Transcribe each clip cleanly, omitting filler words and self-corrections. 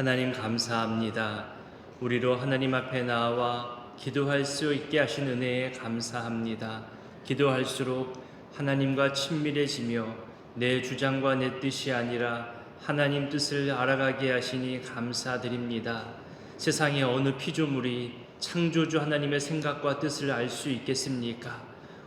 하나님 감사합니다. 우리로 하나님 앞에 나와 기도할 수 있게 하신 은혜에 감사합니다. 기도할수록 하나님과 친밀해지며 내 주장과 내 뜻이 아니라 하나님 뜻을 알아가게 하시니 감사드립니다. 세상의 어느 피조물이 창조주 하나님의 생각과 뜻을 알 수 있겠습니까?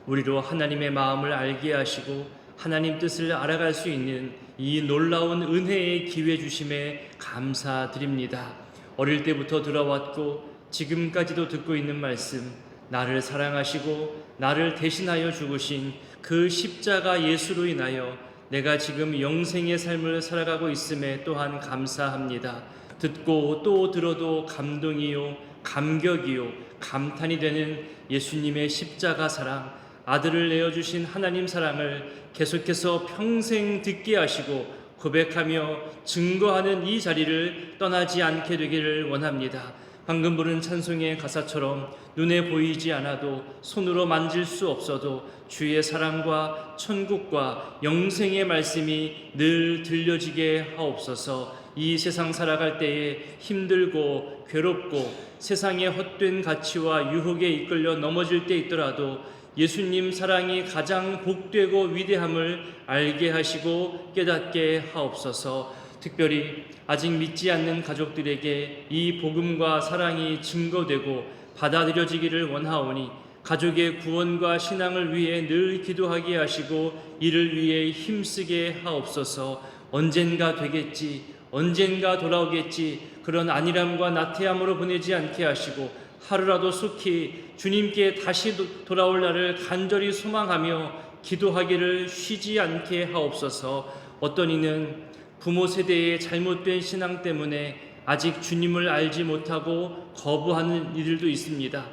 우리로 하나님의 마음을 알게 하시고 하나님 뜻을 알아갈 수 있는 이 놀라운 은혜의 기회 주심에 감사드립니다. 어릴 때부터 들어왔고 지금까지도 듣고 있는 말씀, 나를 사랑하시고 나를 대신하여 죽으신 그 십자가 예수로 인하여 내가 지금 영생의 삶을 살아가고 있음에 또한 감사합니다. 듣고 또 들어도 감동이요, 감격이요, 감탄이 되는 예수님의 십자가 사랑, 아들을 내어주신 하나님 사랑을 계속해서 평생 듣게 하시고 고백하며 증거하는 이 자리를 떠나지 않게 되기를 원합니다. 방금 부른 찬송의 가사처럼 눈에 보이지 않아도 손으로 만질 수 없어도 주의 사랑과 천국과 영생의 말씀이 늘 들려지게 하옵소서. 이 세상 살아갈 때에 힘들고 괴롭고 세상의 헛된 가치와 유혹에 이끌려 넘어질 때 있더라도 예수님 사랑이 가장 복되고 위대함을 알게 하시고 깨닫게 하옵소서. 특별히 아직 믿지 않는 가족들에게 이 복음과 사랑이 증거되고 받아들여지기를 원하오니 가족의 구원과 신앙을 위해 늘 기도하게 하시고 이를 위해 힘쓰게 하옵소서. 언젠가 되겠지, 언젠가 돌아오겠지, 그런 안일함과 나태함으로 보내지 않게 하시고 하루라도 속히 주님께 다시 돌아올 날을 간절히 소망하며 기도하기를 쉬지 않게 하옵소서. 어떤 이는 부모 세대의 잘못된 신앙 때문에 아직 주님을 알지 못하고 거부하는 이들도 있습니다.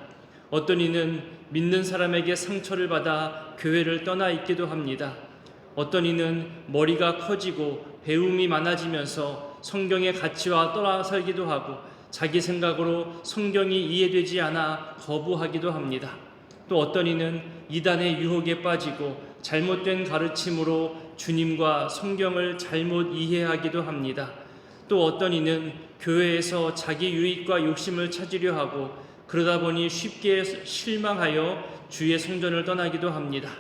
어떤 이는 믿는 사람에게 상처를 받아 교회를 떠나 있기도 합니다. 어떤 이는 머리가 커지고 배움이 많아지면서 성경의 가치와 떠나 살기도 하고 자기 생각으로 성경이 이해되지 않아 거부하기도 합니다. 또 어떤 이는 이단의 유혹에 빠지고 잘못된 가르침으로 주님과 성경을 잘못 이해하기도 합니다. 또 어떤 이는 교회에서 자기 유익과 욕심을 찾으려 하고 그러다 보니 쉽게 실망하여 주의 성전을 떠나기도 합니다.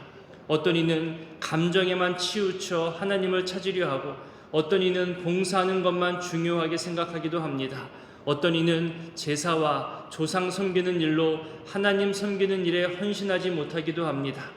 어떤 이는 감정에만 치우쳐 하나님을 찾으려 하고 어떤 이는 봉사하는 것만 중요하게 생각하기도 합니다. 어떤 이는 제사와 조상 섬기는 일로 하나님 섬기는 일에 헌신하지 못하기도 합니다.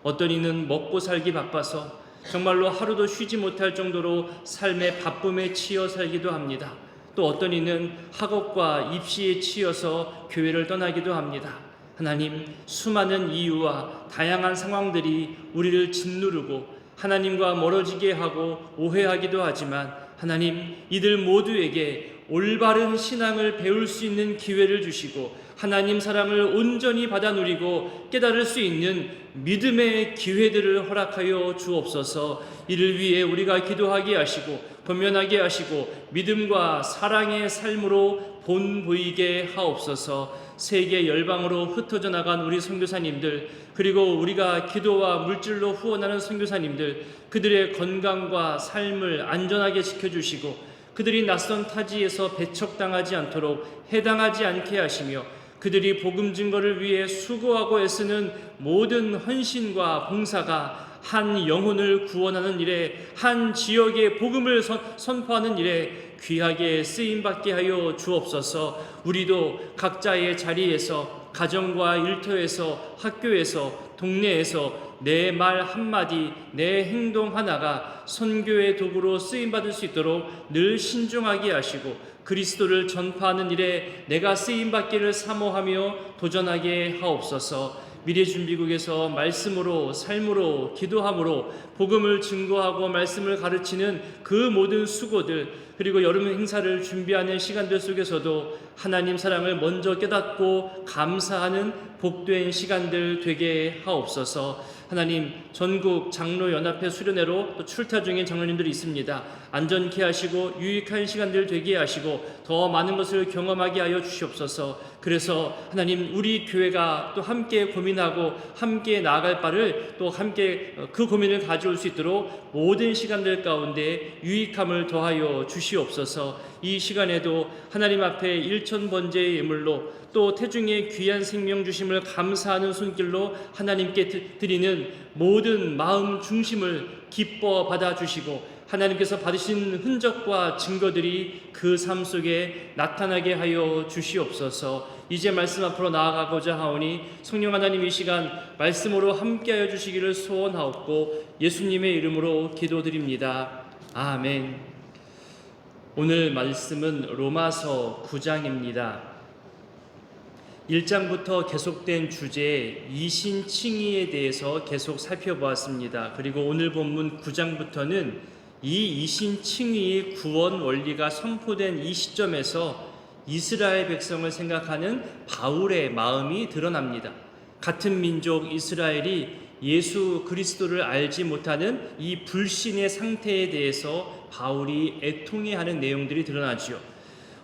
어떤 이는 먹고 살기 바빠서 정말로 하루도 쉬지 못할 정도로 삶의 바쁨에 치여 살기도 합니다. 또 어떤 이는 학업과 입시에 치여서 교회를 떠나기도 합니다. 하나님, 수많은 이유와 다양한 상황들이 우리를 짓누르고 하나님과 멀어지게 하고 오해하기도 하지만 하나님, 이들 모두에게 올바른 신앙을 배울 수 있는 기회를 주시고 하나님 사랑을 온전히 받아 누리고 깨달을 수 있는 믿음의 기회들을 허락하여 주옵소서. 이를 위해 우리가 기도하게 하시고 권면하게 하시고 믿음과 사랑의 삶으로 본보이게 하옵소서. 세계 열방으로 흩어져 나간 우리 선교사님들, 그리고 우리가 기도와 물질로 후원하는 선교사님들, 그들의 건강과 삶을 안전하게 지켜주시고 그들이 낯선 타지에서 배척당하지 않도록 해당하지 않게 하시며 그들이 복음 증거를 위해 수고하고 애쓰는 모든 헌신과 봉사가 한 영혼을 구원하는 일에, 한 지역의 복음을 선포하는 일에 귀하게 쓰임받게 하여 주옵소서. 우리도 각자의 자리에서, 가정과 일터에서, 학교에서, 동네에서 내 말 한마디, 내 행동 하나가 선교의 도구로 쓰임받을 수 있도록 늘 신중하게 하시고 그리스도를 전파하는 일에 내가 쓰임받기를 사모하며 도전하게 하옵소서. 미래준비국에서 말씀으로, 삶으로, 기도함으로 복음을 증거하고 말씀을 가르치는 그 모든 수고들, 그리고 여름 행사를 준비하는 시간들 속에서도 하나님 사랑을 먼저 깨닫고 감사하는 복된 시간들 되게 하옵소서. 하나님, 전국 장로연합회 수련회로 또 출타 중인 장로님들이 있습니다. 안전케 하시고 유익한 시간들 되게 하시고 더 많은 것을 경험하게 하여 주시옵소서. 그래서 하나님, 우리 교회가 또 함께 고민하고 함께 나아갈 바를 또 함께 그 고민을 가지고 가져올 수 있도록 모든 시간들 가운데 유익함을 더하여 주시옵소서. 이 시간에도 하나님 앞에 일천번제의 예물로 또 태중의 귀한 생명 주심을 감사하는 손길로 하나님께 드리는 모든 마음 중심을 기뻐 받아주시고 하나님께서 받으신 흔적과 증거들이 그 삶 속에 나타나게 하여 주시옵소서. 이제 말씀 앞으로 나아가고자 하오니 성령 하나님 이 시간 말씀으로 함께하여 주시기를 소원하옵고 예수님의 이름으로 기도드립니다. 아멘. 오늘 말씀은 로마서 9장입니다. 1장부터 계속된 주제 이신칭의에 대해서 계속 살펴보았습니다. 그리고 오늘 본문 9장부터는 이 이신칭의의 구원 원리가 선포된 이 시점에서 이스라엘 백성을 생각하는 바울의 마음이 드러납니다. 같은 민족 이스라엘이 예수 그리스도를 알지 못하는 이 불신의 상태에 대해서 바울이 애통해하는 내용들이 드러나지요.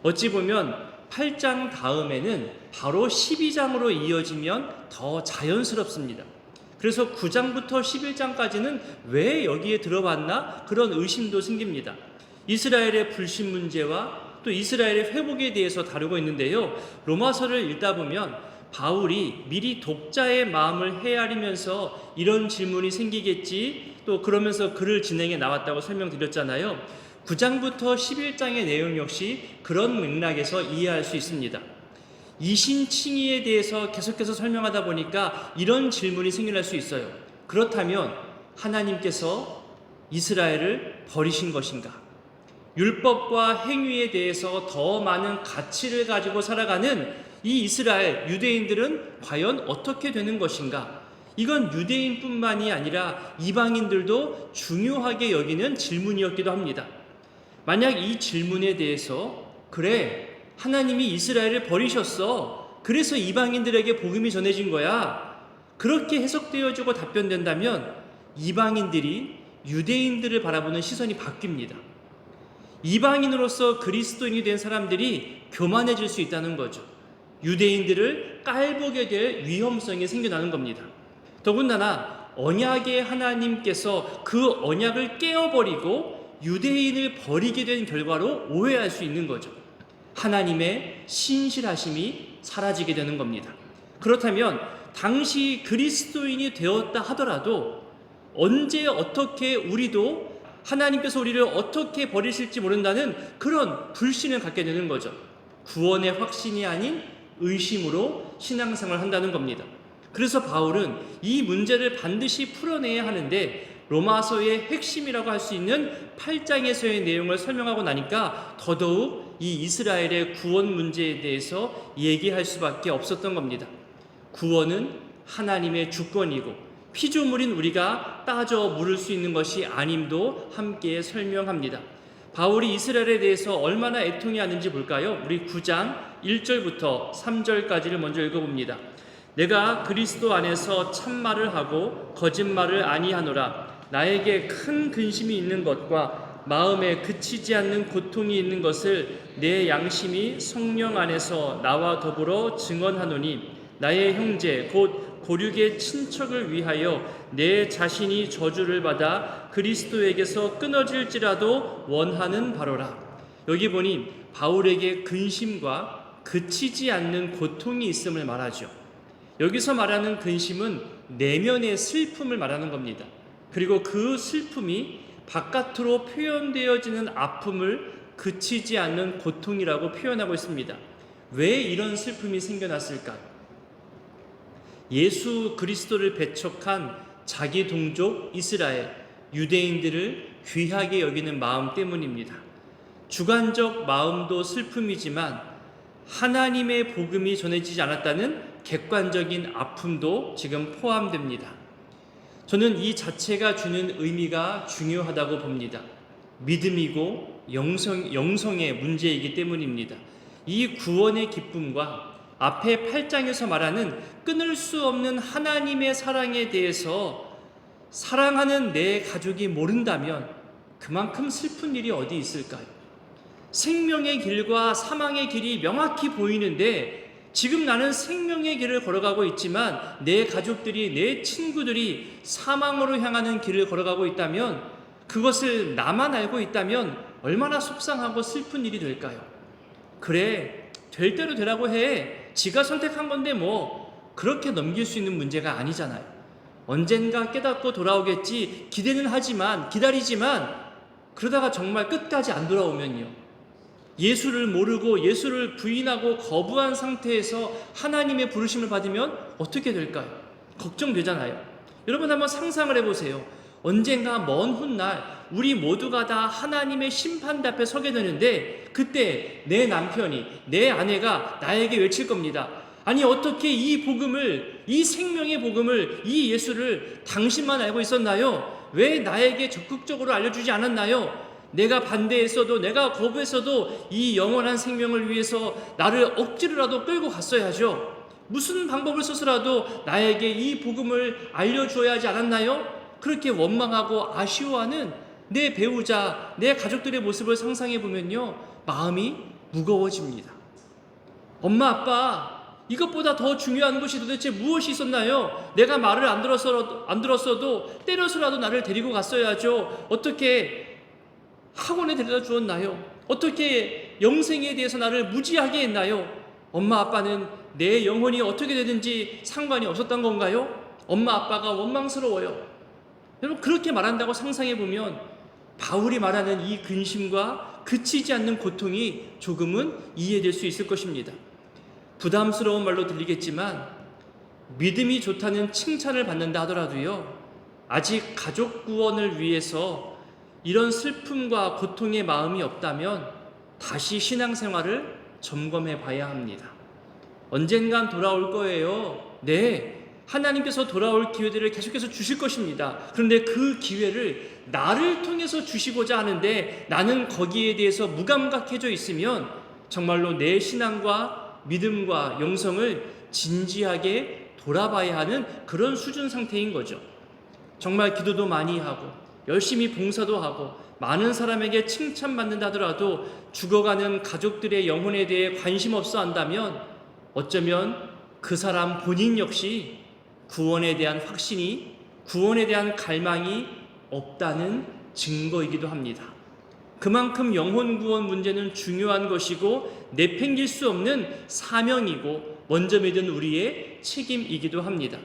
어찌 보면 8장 다음에는 바로 12장으로 이어지면 더 자연스럽습니다. 그래서 9장부터 11장까지는 왜 여기에 들어봤나? 그런 의심도 생깁니다. 이스라엘의 불신 문제와 또 이스라엘의 회복에 대해서 다루고 있는데요. 로마서를 읽다 보면 바울이 미리 독자의 마음을 헤아리면서 이런 질문이 생기겠지, 또 그러면서 글을 진행해 나왔다고 설명드렸잖아요. 9장부터 11장의 내용 역시 그런 맥락에서 이해할 수 있습니다. 이신칭의에 대해서 계속해서 설명하다 보니까 이런 질문이 생겨날 수 있어요. 그렇다면 하나님께서 이스라엘을 버리신 것인가? 율법과 행위에 대해서 더 많은 가치를 가지고 살아가는 이 이스라엘 유대인들은 과연 어떻게 되는 것인가? 이건 유대인뿐만이 아니라 이방인들도 중요하게 여기는 질문이었기도 합니다. 만약 이 질문에 대해서 그래, 하나님이 이스라엘을 버리셨어, 그래서 이방인들에게 복음이 전해진 거야, 그렇게 해석되어지고 답변된다면 이방인들이 유대인들을 바라보는 시선이 바뀝니다. 이방인으로서 그리스도인이 된 사람들이 교만해질 수 있다는 거죠. 유대인들을 깔보게 될 위험성이 생겨나는 겁니다. 더군다나 언약의 하나님께서 그 언약을 깨어버리고 유대인을 버리게 된 결과로 오해할 수 있는 거죠. 하나님의 신실하심이 사라지게 되는 겁니다. 그렇다면 당시 그리스도인이 되었다 하더라도 언제 어떻게 우리도 하나님께서 우리를 어떻게 버리실지 모른다는 그런 불신을 갖게 되는 거죠. 구원의 확신이 아닌 의심으로 신앙생활을 한다는 겁니다. 그래서 바울은 이 문제를 반드시 풀어내야 하는데 로마서의 핵심이라고 할 수 있는 8장에서의 내용을 설명하고 나니까 더더욱 이 이스라엘의 구원 문제에 대해서 얘기할 수밖에 없었던 겁니다. 구원은 하나님의 주권이고 피조물인 우리가 따져 물을 수 있는 것이 아님도 함께 설명합니다. 바울이 이스라엘에 대해서 얼마나 애통해하는지 볼까요? 우리 9장 1절부터 3절까지를 먼저 읽어봅니다. 내가 그리스도 안에서 참말을 하고 거짓말을 아니하노라. 나에게 큰 근심이 있는 것과 마음에 그치지 않는 고통이 있는 것을 내 양심이 성령 안에서 나와 더불어 증언하노니 나의 형제 곧 고륙의 친척을 위하여 내 자신이 저주를 받아 그리스도에게서 끊어질지라도 원하는 바로라. 여기 보니 바울에게 근심과 그치지 않는 고통이 있음을 말하죠. 여기서 말하는 근심은 내면의 슬픔을 말하는 겁니다. 그리고 그 슬픔이 바깥으로 표현되어지는 아픔을 그치지 않는 고통이라고 표현하고 있습니다. 왜 이런 슬픔이 생겨났을까요? 예수 그리스도를 배척한 자기 동족 이스라엘 유대인들을 귀하게 여기는 마음 때문입니다. 주관적 마음도 슬픔이지만 하나님의 복음이 전해지지 않았다는 객관적인 아픔도 지금 포함됩니다. 저는 이 자체가 주는 의미가 중요하다고 봅니다. 믿음이고 영성의 문제이기 때문입니다. 이 구원의 기쁨과 앞에 8장에서 말하는 끊을 수 없는 하나님의 사랑에 대해서 사랑하는 내 가족이 모른다면 그만큼 슬픈 일이 어디 있을까요? 생명의 길과 사망의 길이 명확히 보이는데 지금 나는 생명의 길을 걸어가고 있지만 내 가족들이, 내 친구들이 사망으로 향하는 길을 걸어가고 있다면, 그것을 나만 알고 있다면 얼마나 속상하고 슬픈 일이 될까요? 그래, 될 대로 되라고 해. 지가 선택한 건데 뭐 그렇게 넘길 수 있는 문제가 아니잖아요. 언젠가 깨닫고 돌아오겠지 기대는 하지만, 기다리지만 그러다가 정말 끝까지 안 돌아오면요, 예수를 모르고 예수를 부인하고 거부한 상태에서 하나님의 부르심을 받으면 어떻게 될까요? 걱정되잖아요. 여러분 한번 상상을 해보세요. 언젠가 먼 훗날 우리 모두가 다 하나님의 심판대 앞에 서게 되는데, 그때 내 남편이, 내 아내가 나에게 외칠 겁니다. 아니, 어떻게 이 복음을, 이 생명의 복음을, 이 예수를 당신만 알고 있었나요? 왜 나에게 적극적으로 알려주지 않았나요? 내가 반대했어도, 내가 거부했어도 이 영원한 생명을 위해서 나를 억지로라도 끌고 갔어야죠. 무슨 방법을 써서라도 나에게 이 복음을 알려줘야 하지 않았나요? 그렇게 원망하고 아쉬워하는 내 배우자, 내 가족들의 모습을 상상해 보면요, 마음이 무거워집니다. 엄마, 아빠, 이것보다 더 중요한 것이 도대체 무엇이 있었나요? 내가 말을 안 들었어도 때려서라도 나를 데리고 갔어야죠. 어떻게 학원에 데려다 주었나요? 어떻게 영생에 대해서 나를 무지하게 했나요? 엄마, 아빠는 내 영혼이 어떻게 되든지 상관이 없었던 건가요? 엄마, 아빠가 원망스러워요. 여러분, 그렇게 말한다고 상상해보면 바울이 말하는 이 근심과 그치지 않는 고통이 조금은 이해될 수 있을 것입니다. 부담스러운 말로 들리겠지만 믿음이 좋다는 칭찬을 받는다 하더라도요, 아직 가족 구원을 위해서 이런 슬픔과 고통의 마음이 없다면 다시 신앙생활을 점검해 봐야 합니다. 언젠간 돌아올 거예요. 네, 하나님께서 돌아올 기회들을 계속해서 주실 것입니다. 그런데 그 기회를 나를 통해서 주시고자 하는데 나는 거기에 대해서 무감각해져 있으면 정말로 내 신앙과 믿음과 영성을 진지하게 돌아봐야 하는 그런 수준 상태인 거죠. 정말 기도도 많이 하고 열심히 봉사도 하고 많은 사람에게 칭찬받는다 하더라도 죽어가는 가족들의 영혼에 대해 관심 없어 한다면 어쩌면 그 사람 본인 역시 구원에 대한 확신이, 구원에 대한 갈망이 없다는 증거이기도 합니다. 그만큼 영혼 구원 문제는 중요한 것이고 내팽길 수 없는 사명이고 먼저 믿은 우리의 책임이기도 합니다.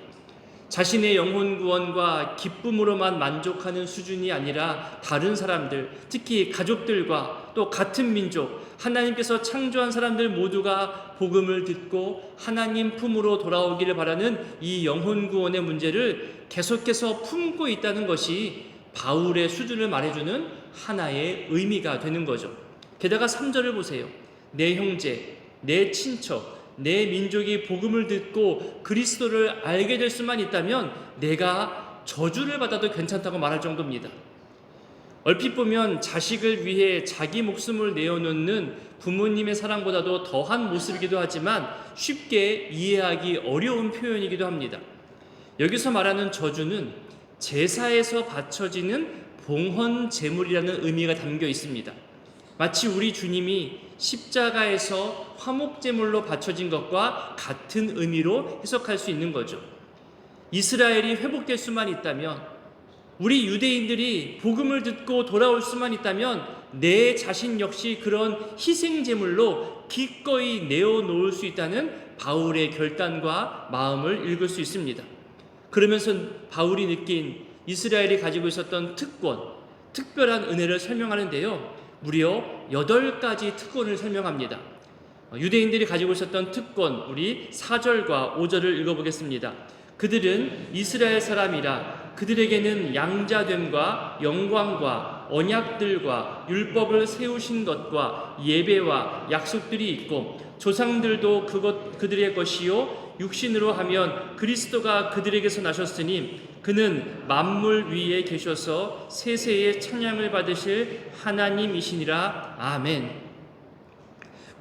자신의 영혼 구원과 기쁨으로만 만족하는 수준이 아니라 다른 사람들, 특히 가족들과 또 같은 민족, 하나님께서 창조한 사람들 모두가 복음을 듣고 하나님 품으로 돌아오기를 바라는 이 영혼 구원의 문제를 계속해서 품고 있다는 것이 바울의 수준을 말해주는 하나의 의미가 되는 거죠. 게다가 3절을 보세요. 내 형제, 내 친척, 내 민족이 복음을 듣고 그리스도를 알게 될 수만 있다면 내가 저주를 받아도 괜찮다고 말할 정도입니다. 얼핏 보면 자식을 위해 자기 목숨을 내어놓는 부모님의 사랑보다도 더한 모습이기도 하지만 쉽게 이해하기 어려운 표현이기도 합니다. 여기서 말하는 저주는 제사에서 바쳐지는 봉헌 제물이라는 의미가 담겨 있습니다. 마치 우리 주님이 십자가에서 화목제물로 바쳐진 것과 같은 의미로 해석할 수 있는 거죠. 이스라엘이 회복될 수만 있다면, 우리 유대인들이 복음을 듣고 돌아올 수만 있다면 내 자신 역시 그런 희생제물로 기꺼이 내어놓을 수 있다는 바울의 결단과 마음을 읽을 수 있습니다. 그러면서 바울이 느낀 이스라엘이 가지고 있었던 특권, 특별한 은혜를 설명하는데요, 무려 8가지 특권을 설명합니다. 유대인들이 가지고 있었던 특권, 우리 4절과 5절을 읽어보겠습니다. 그들은 이스라엘 사람이라 그들에게는 양자됨과 영광과 언약들과 율법을 세우신 것과 예배와 약속들이 있고 조상들도 그들의 것이요 육신으로 하면 그리스도가 그들에게서 나셨으니 그는 만물 위에 계셔서 세세의 찬양을 받으실 하나님이시니라. 아멘.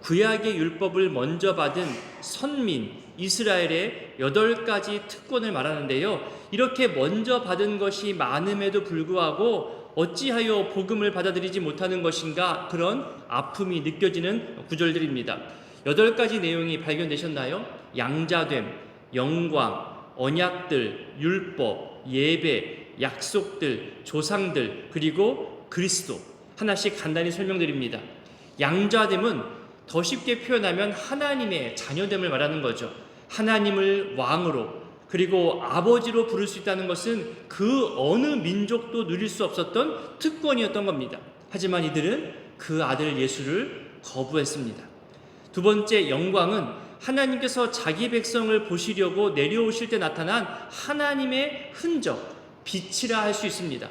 구약의 율법을 먼저 받은 선민 이스라엘의 8가지 특권을 말하는데요, 이렇게 먼저 받은 것이 많음에도 불구하고 어찌하여 복음을 받아들이지 못하는 것인가, 그런 아픔이 느껴지는 구절들입니다. 8가지 내용이 발견되셨나요? 양자됨, 영광, 언약들, 율법, 예배, 약속들, 조상들, 그리고 그리스도. 하나씩 간단히 설명드립니다. 양자됨은 더 쉽게 표현하면 하나님의 자녀됨을 말하는 거죠. 하나님을 왕으로 그리고 아버지로 부를 수 있다는 것은 그 어느 민족도 누릴 수 없었던 특권이었던 겁니다. 하지만 이들은 그 아들 예수를 거부했습니다. 두 번째, 영광은 하나님께서 자기 백성을 보시려고 내려오실 때 나타난 하나님의 흔적, 빛이라 할 수 있습니다.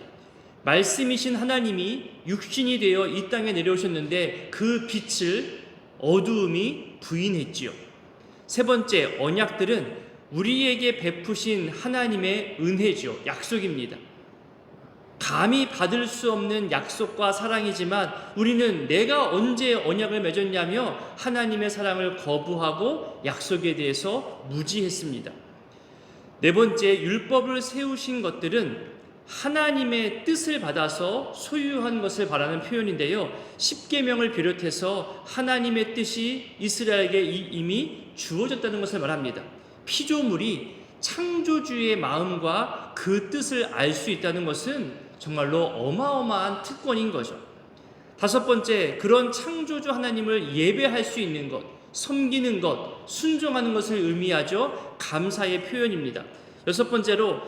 말씀이신 하나님이 육신이 되어 이 땅에 내려오셨는데 그 빛을 어두움이 부인했지요. 세 번째, 언약들은 우리에게 베푸신 하나님의 은혜죠. 약속입니다. 감히 받을 수 없는 약속과 사랑이지만 우리는 내가 언제 언약을 맺었냐며 하나님의 사랑을 거부하고 약속에 대해서 무지했습니다. 네 번째, 율법을 세우신 것들은 하나님의 뜻을 받아서 소유한 것을 말하는 표현인데요. 십계명을 비롯해서 하나님의 뜻이 이스라엘에게 이미 주어졌다는 것을 말합니다. 피조물이 창조주의 마음과 그 뜻을 알 수 있다는 것은 정말로 어마어마한 특권인 거죠. 다섯 번째, 그런 창조주 하나님을 예배할 수 있는 것, 섬기는 것, 순종하는 것을 의미하죠. 감사의 표현입니다. 여섯 번째로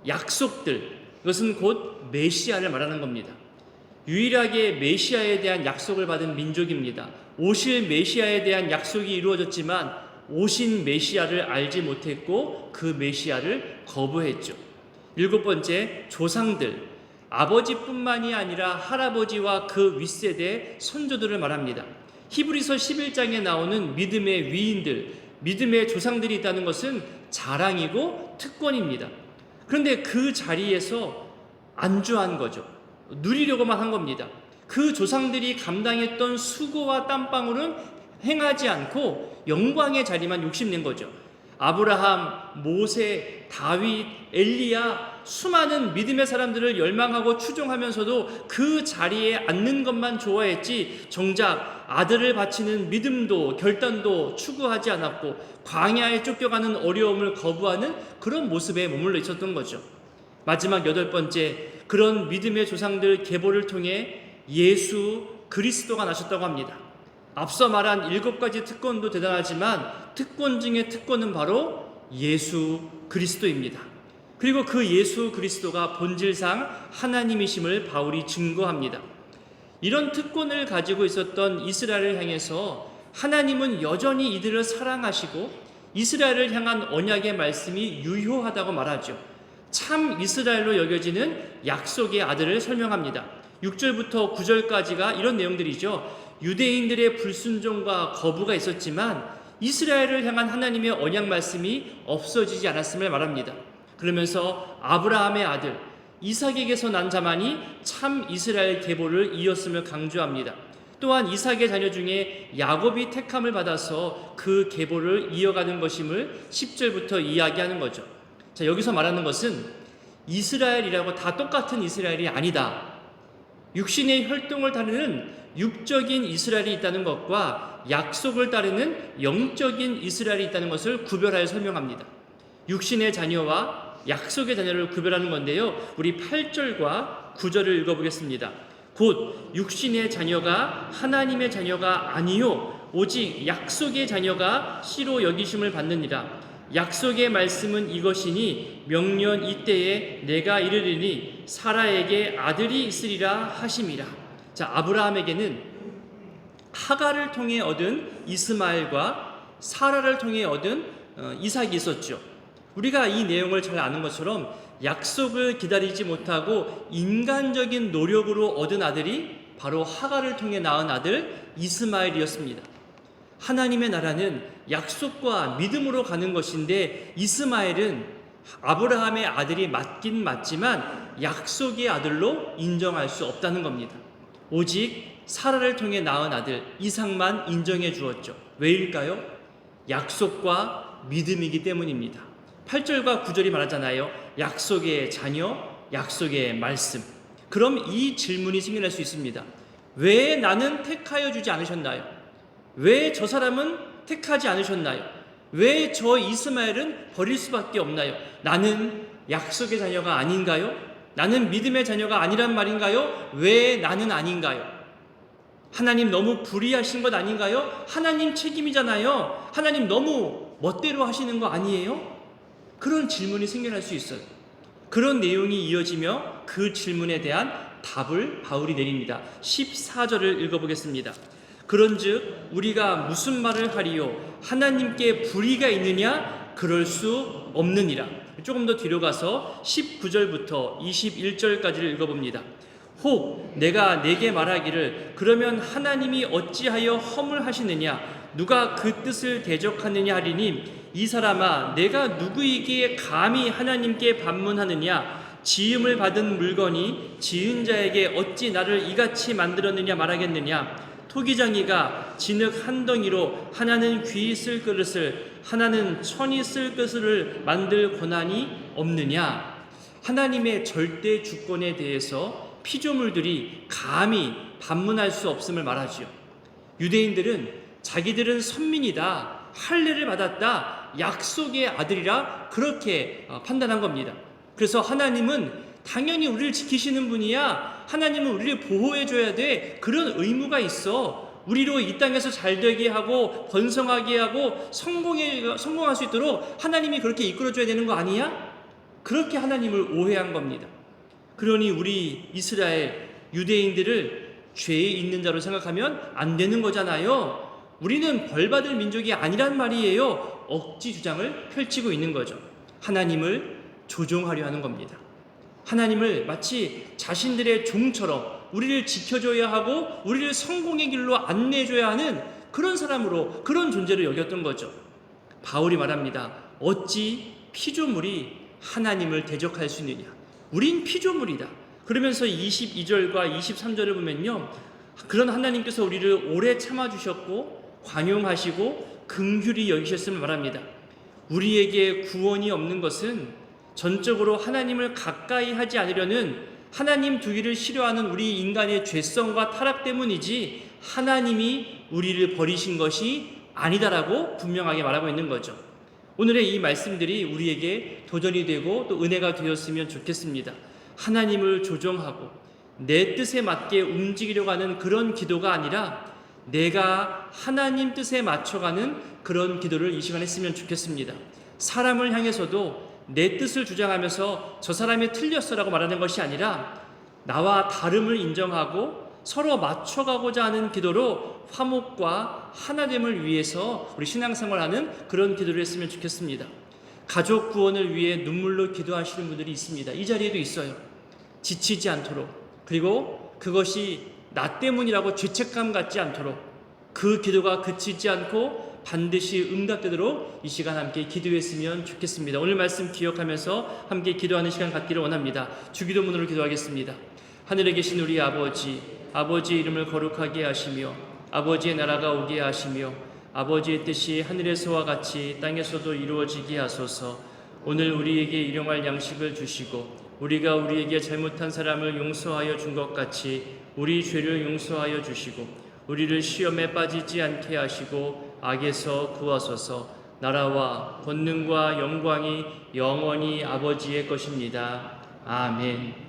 약속들, 이것은 곧 메시아를 말하는 겁니다. 유일하게 메시아에 대한 약속을 받은 민족입니다. 오실 메시아에 대한 약속이 이루어졌지만 오신 메시아를 알지 못했고 그 메시아를 거부했죠. 일곱 번째, 조상들, 아버지뿐만이 아니라 할아버지와 그 윗세대 선조들을 말합니다. 히브리서 11장에 나오는 믿음의 위인들, 믿음의 조상들이 있다는 것은 자랑이고 특권입니다. 그런데 그 자리에서 안주한 거죠. 누리려고만 한 겁니다. 그 조상들이 감당했던 수고와 땀방울은 행하지 않고 영광의 자리만 욕심낸 거죠. 아브라함, 모세, 다윗, 엘리야, 수많은 믿음의 사람들을 열망하고 추종하면서도 그 자리에 앉는 것만 좋아했지 정작 아들을 바치는 믿음도 결단도 추구하지 않았고 광야에 쫓겨가는 어려움을 거부하는 그런 모습에 머물러 있었던 거죠. 마지막 여덟 번째, 그런 믿음의 조상들 계보를 통해 예수 그리스도가 나셨다고 합니다. 앞서 말한 7가지 특권도 대단하지만 특권 중에 특권은 바로 예수 그리스도입니다. 그리고 그 예수 그리스도가 본질상 하나님이심을 바울이 증거합니다. 이런 특권을 가지고 있었던 이스라엘을 향해서 하나님은 여전히 이들을 사랑하시고 이스라엘을 향한 언약의 말씀이 유효하다고 말하죠. 참 이스라엘로 여겨지는 약속의 아들을 설명합니다. 6절부터 9절까지가 이런 내용들이죠. 유대인들의 불순종과 거부가 있었지만 이스라엘을 향한 하나님의 언약 말씀이 없어지지 않았음을 말합니다. 그러면서 아브라함의 아들 이삭에게서 난 자만이 참 이스라엘 계보를 이었음을 강조합니다. 또한 이삭의 자녀 중에 야곱이 택함을 받아서 그 계보를 이어가는 것임을 10절부터 이야기하는 거죠. 자, 여기서 말하는 것은 이스라엘이라고 다 똑같은 이스라엘이 아니다. 육신의 혈통을 따르는 육적인 이스라엘이 있다는 것과 약속을 따르는 영적인 이스라엘이 있다는 것을 구별하여 설명합니다. 육신의 자녀와 약속의 자녀를 구별하는 건데요. 우리 8절과 9절을 읽어보겠습니다. 곧 육신의 자녀가 하나님의 자녀가 아니요 오직 약속의 자녀가 씨로 여기심을 받느니라. 약속의 말씀은 이것이니 명년 이때에 내가 이르리니 사라에게 아들이 있으리라 하심이라. 자, 아브라함에게는 하갈을 통해 얻은 이스마엘과 사라를 통해 얻은 이삭이 있었죠. 우리가 이 내용을 잘 아는 것처럼 약속을 기다리지 못하고 인간적인 노력으로 얻은 아들이 바로 하갈을 통해 낳은 아들 이스마엘이었습니다. 하나님의 나라는 약속과 믿음으로 가는 것인데 이스마엘은 아브라함의 아들이 맞긴 맞지만 약속의 아들로 인정할 수 없다는 겁니다. 오직 사라를 통해 낳은 아들 이삭만 인정해 주었죠. 왜일까요? 약속과 믿음이기 때문입니다. 8절과 9절이 말하잖아요. 약속의 자녀, 약속의 말씀. 그럼 이 질문이 생겨날 수 있습니다. 왜 나는 택하여 주지 않으셨나요? 왜 저 사람은 택하지 않으셨나요? 왜 저 이스마엘은 버릴 수밖에 없나요? 나는 약속의 자녀가 아닌가요? 나는 믿음의 자녀가 아니란 말인가요? 왜 나는 아닌가요? 하나님 너무 불의하신 것 아닌가요? 하나님 책임이잖아요. 하나님 너무 멋대로 하시는 거 아니에요? 그런 질문이 생겨날 수 있어요. 그런 내용이 이어지며 그 질문에 대한 답을 바울이 내립니다. 14절을 읽어보겠습니다. 그런즉 우리가 무슨 말을 하리요? 하나님께 불의가 있느냐? 그럴 수 없느니라. 조금 더 뒤로 가서 19절부터 21절까지를 읽어봅니다. 혹 내가 내게 말하기를 그러면 하나님이 어찌하여 허물하시느냐? 누가 그 뜻을 대적하느냐 하리니 이 사람아 내가 누구이기에 감히 하나님께 반문하느냐? 지음을 받은 물건이 지은 자에게 어찌 나를 이같이 만들었느냐 말하겠느냐? 토기장이가 진흙 한 덩이로 하나는 귀 쓸 그릇을 하나는 천이 쓸 그릇을 만들 권한이 없느냐? 하나님의 절대 주권에 대해서 피조물들이 감히 반문할 수 없음을 말하지요. 유대인들은 자기들은 선민이다, 할례를 받았다, 약속의 아들이라 그렇게 판단한 겁니다. 그래서 하나님은 당연히 우리를 지키시는 분이야, 하나님은 우리를 보호해줘야 돼, 그런 의무가 있어. 우리로 이 땅에서 잘되게 하고 번성하게 하고 성공할 수 있도록 하나님이 그렇게 이끌어줘야 되는 거 아니야? 그렇게 하나님을 오해한 겁니다. 그러니 우리 이스라엘 유대인들을 죄에 있는 자로 생각하면 안 되는 거잖아요. 우리는 벌받을 민족이 아니란 말이에요. 억지 주장을 펼치고 있는 거죠. 하나님을 조종하려 하는 겁니다. 하나님을 마치 자신들의 종처럼 우리를 지켜줘야 하고 우리를 성공의 길로 안내해줘야 하는 그런 사람으로, 그런 존재로 여겼던 거죠. 바울이 말합니다. 어찌 피조물이 하나님을 대적할 수 있느냐? 우린 피조물이다. 그러면서 22절과 23절을 보면요, 그런 하나님께서 우리를 오래 참아주셨고 관용하시고 긍휼히 여기셨음을 말합니다. 우리에게 구원이 없는 것은 전적으로 하나님을 가까이 하지 않으려는 하나님 두기를 싫어하는 우리 인간의 죄성과 타락 때문이지 하나님이 우리를 버리신 것이 아니다라고 분명하게 말하고 있는 거죠. 오늘의 이 말씀들이 우리에게 도전이 되고 또 은혜가 되었으면 좋겠습니다. 하나님을 조정하고 내 뜻에 맞게 움직이려고 하는 그런 기도가 아니라 내가 하나님 뜻에 맞춰가는 그런 기도를 이 시간에 했으면 좋겠습니다. 사람을 향해서도 내 뜻을 주장하면서 저 사람이 틀렸어라고 말하는 것이 아니라 나와 다름을 인정하고 서로 맞춰가고자 하는 기도로 화목과 하나됨을 위해서 우리 신앙생활하는 그런 기도를 했으면 좋겠습니다. 가족 구원을 위해 눈물로 기도하시는 분들이 있습니다. 이 자리에도 있어요. 지치지 않도록, 그리고 그것이 나 때문이라고 죄책감 갖지 않도록, 그 기도가 그치지 않고 반드시 응답되도록 이 시간 함께 기도했으면 좋겠습니다. 오늘 말씀 기억하면서 함께 기도하는 시간 갖기를 원합니다. 주기도문으로 기도하겠습니다. 하늘에 계신 우리 아버지, 아버지의 이름을 거룩하게 하시며 아버지의 나라가 오게 하시며 아버지의 뜻이 하늘에서와 같이 땅에서도 이루어지게 하소서. 오늘 우리에게 일용할 양식을 주시고 우리가 우리에게 잘못한 사람을 용서하여 준 것 같이 우리 죄를 용서하여 주시고 우리를 시험에 빠지지 않게 하시고 악에서 구하소서. 나라와 권능과 영광이 영원히 아버지의 것입니다. 아멘.